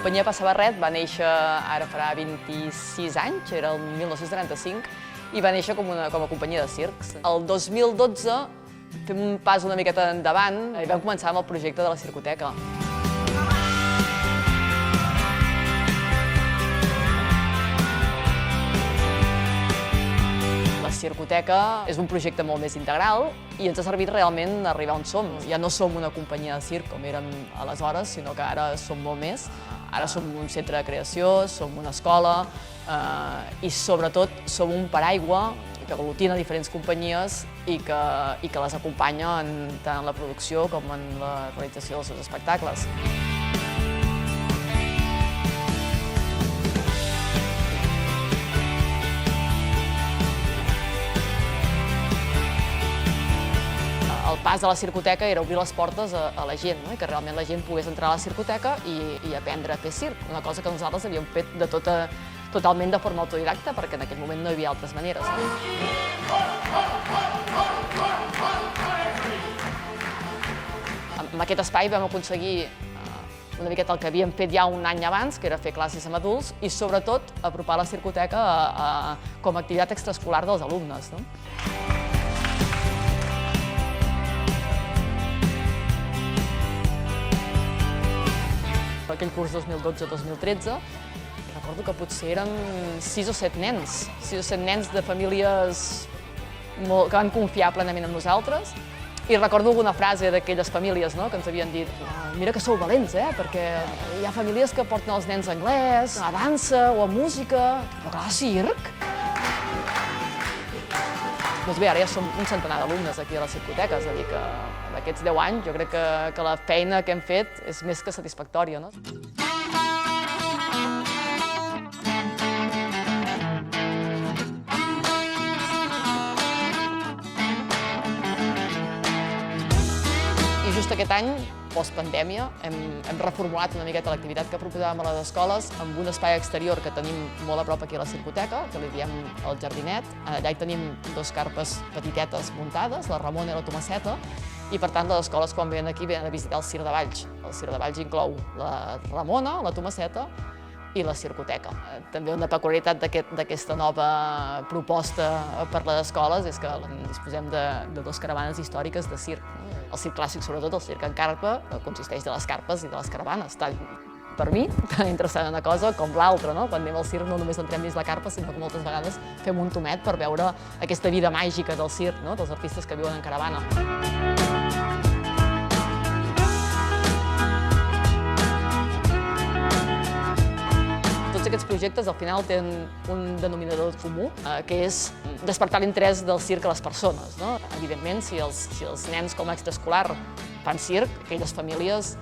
companyia Passa Barret va néixer ara farà 26 anys, era el 1995, i va néixer com a companyia de circs. El 2012 fem un pas una miqueta endavant i vam començar amb el projecte de la Circoteca. La Circoteca és un projecte molt més integral i ens ha servit realment a arribar on som. Ja no som una companyia de circ com érem aleshores, sinó que ara som molt més. Ara som un centre de creació, som una escola i sobretot som un paraigua que aglutina diferents companyies i que les acompanya tant en la producció com en la realització dels seus espectacles. El pas de la Circoteca era obrir les portes a la gent, que realment la gent pogués entrar a la Circoteca i aprendre a fer circ, una cosa que nosaltres havíem fet totalment de forma autodidacta, perquè en aquell moment no hi havia altres maneres. Amb aquest espai vam aconseguir una miqueta el que havíem fet ja un any abans, que era fer classes amb adults, i sobretot apropar la Circoteca com a activitat extraescolar dels alumnes. Aquell curs 2012-2013, recordo que potser eren 6 o 7 nens de famílies que van confiar plenament en nosaltres. I recordo alguna frase d'aquelles famílies que ens havien dit «Mira que sou valents, perquè hi ha famílies que porten els nens a anglès, a dansa o a música, però clar, a circ». Doncs bé, ara ja som un centenar d'alumnes aquí a la Circoteca, és a dir que en aquests 10 anys jo crec que la feina que hem fet és més que satisfactòria. I just aquest any, postpandèmia, hem reformulat una miqueta l'activitat que proposàvem a les escoles amb un espai exterior que tenim molt a prop aquí a la Circoteca, que li diem el Jardinet. Allà hi tenim 2 carpes petitetes muntades, la Ramona i la Tomasseta, i per tant les escoles quan venen aquí venen a visitar el Circ de Valls. El Circ de Valls inclou la Ramona, la Tomasseta i la Circoteca. També una peculiaritat d'aquesta nova proposta per les escoles és que disposem de 2 caravanes històriques de circ. El circ clàssic, sobretot el circ en carpa, consisteix de les carpes i de les caravanes. Tant per mi, tan interessant una cosa com l'altra. Quan anem al circ no només entrem dins la carpa, sinó que moltes vegades fem un tomet per veure aquesta vida màgica del circ, dels artistes que viuen en caravana. Tots aquests projectes al final tenen un denominador comú, que és despertar l'interès del circ a les persones. Evidentment, si els nens com a extraescolar fan circ, aquelles famílies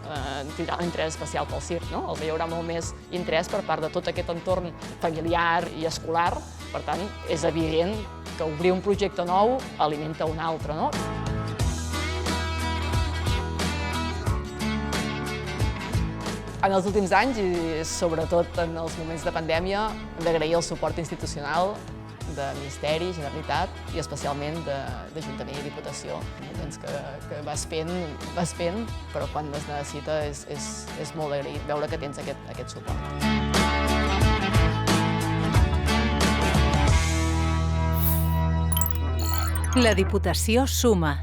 tindran un interès especial pel circ. Hi haurà molt més interès per part de tot aquest entorn familiar i escolar. Per tant, és evident que obrir un projecte nou alimenta un altre. En els últims anys, i sobretot en els moments de pandèmia, hem d'agrair el suport institucional de Ministeri, Generalitat i especialment d'Ajuntament i Diputació. Que vas fent, però quan es necessita és molt agraït veure que tens aquest suport. La Diputació suma.